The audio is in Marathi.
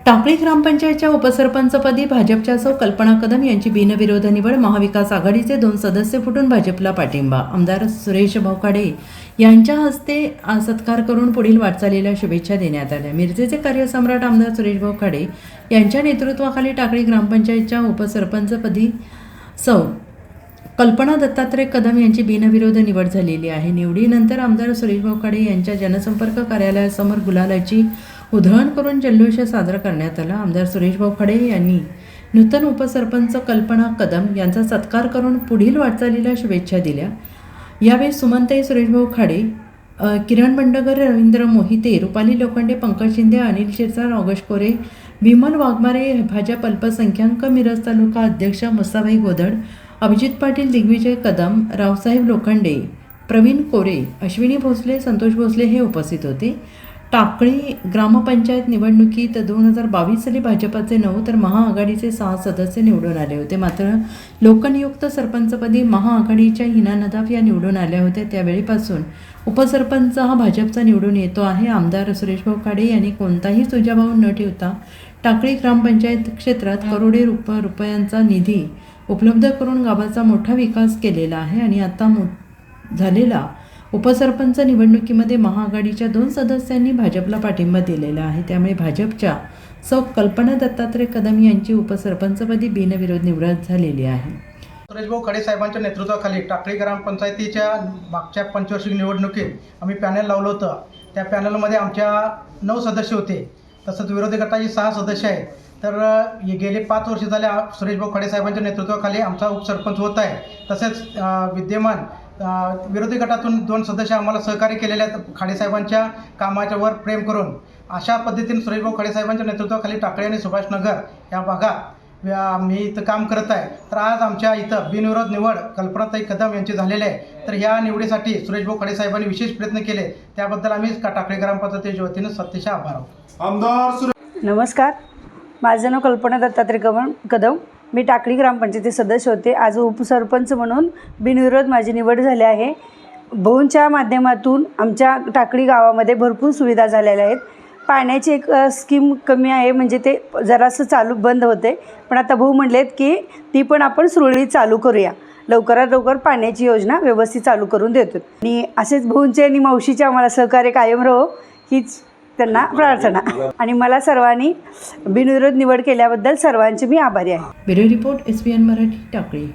टाकळी ग्रामपंचायतच्या उपसरपंचपदी भाजपच्या सौ कल्पना कदम यांची बिनविरोध निवड. महाविकास आघाडीचे 2 सदस्य फुटून भाजपला पाठिंबा. आमदार सुरेश भाऊखाडे यांच्या हस्ते सत्कार करून पुढील वाटचालीला शुभेच्छा देण्यात आल्या. मिरजेचे कार्यसम्राट आमदार सुरेश भाऊखाडे यांच्या नेतृत्वाखाली टाकळी ग्रामपंचायतच्या उपसरपंचपदी सौ कल्पना दत्तात्रय कदम यांची बिनविरोध निवड झालेली आहे. निवडीनंतर आमदार सुरेश भाऊखाडे यांच्या जनसंपर्क कार्यालयासमोर गुलालाची उधळण करून जल्लोष साजरा करण्यात आला. आमदार सुरेश भाऊखाडे यांनी नूतन उपसरपंच कल्पना कदम यांचा सत्कार करून पुढील वाटचालीला शुभेच्छा दिल्या. यावेळी सुमनताई सुरेश भाऊखाडे, किरण बंडगर, रवींद्र मोहिते, रुपाली लोखंडे, पंकज शिंदे, अनिल शिरसाट, ऑगस्ट कोरे, विमल वाघमारे, भाजप अल्पसंख्याक मिरज तालुका अध्यक्ष मुसाभाई गोधड, अभिजित पाटील, दिग्विजय कदम, रावसाहेब लोखंडे, प्रवीण कोरे, अश्विनी भोसले, संतोष भोसले हे उपस्थित होते. टाकळी ग्रामपंचायत निवडणुकीत 2022 साली भाजपाचे 9 तर महाआघाडीचे 6 सदस्य निवडून आले होते. मात्र लोकनियुक्त सरपंचपदी महाआघाडीच्या हिना नदाफ या निवडून आल्या होत्या. त्यावेळीपासून उपसरपंच हा भाजपचा निवडून येतो आहे. आमदार सुरेश भाऊखाडे यांनी कोणताही सुजाभाव न ठेवता टाकळी ग्रामपंचायत क्षेत्रात करोडो रुपयांचा निधी उपलब्ध करून गावाचा मोठा विकास केलेला आहे आणि आता झालेला उपसरपंच निवडणुकीमध्ये महाआघाडीच्या 2 सदस्यांनी भाजपला पाठिंबा दिलेला आहे. त्यामुळे भाजपच्या सौ कल्पना दत्तात्रय कदम यांची उपसरपंचपदी बिनविरोध निवड झालेली आहे. सुरेश भाऊखाडे साहेबांच्या नेतृत्वाखाली टाकळी ग्रामपंचायतीच्या मागच्या पंचवार्षिक निवडणुकीत आम्ही पॅनल लावलं होतं. त्या पॅनलमध्ये आमच्या 9 सदस्य होते. तसंच विरोधी गटाचे 6 सदस्य आहेत. तर गेले 5 वर्ष झाले सुरेश भाऊखाडे साहेबांच्या नेतृत्वाखाली आमचा उपसरपंच होत आहे. तसेच विद्यमान विरोधी गटातून 2 सदस्य आम्हाला सहकार्य केलेले आहेत. खाडेसाहेबांच्या कामाच्यावर प्रेम करून अशा पद्धतीने सुरेश भाऊखाडे साहेबांच्या नेतृत्वाखाली टाकळी आणि सुभाषनगर या भागात मी इथं काम करत आहे. तर आज आमच्या इथं बिनविरोध निवड कल्पनाताई कदम यांची झालेली आहे. तर ह्या निवडीसाठी सुरेश भाऊखाडे साहेबांनी विशेष प्रयत्न केले. त्याबद्दल आम्ही टाकळी ग्रामपंचायतीच्या वतीनं सत्यशे आभार आहोत. नमस्कार, माझं नाव कल्पना दत्तात्रय कदम. मी टाकळी ग्रामपंचायती सदस्य होते. आज उपसरपंच म्हणून बिनविरोध माझी निवड झाली आहे. भाऊंच्या माध्यमातून आमच्या टाकळी गावामध्ये भरपूर सुविधा झालेल्या आहेत. पाण्याची एक स्कीम कमी आहे, म्हणजे ते जरासं बंद होते, पण आता भाऊ म्हणलेत की ती पण आपण सुरळीत चालू करूया. लवकरात लवकर पाण्याची योजना व्यवस्थित चालू करून देतो आणि असेच भाऊंचे आणि मावशीचे आम्हाला सहकार्य कायम राहो हीच त्यांना प्रार्थना. आणि मला सर्वांनी बिनविरोध निवड केल्याबद्दल सर्वांचे मी आभारी आहे. Bureau report SBN Marathi, Takli.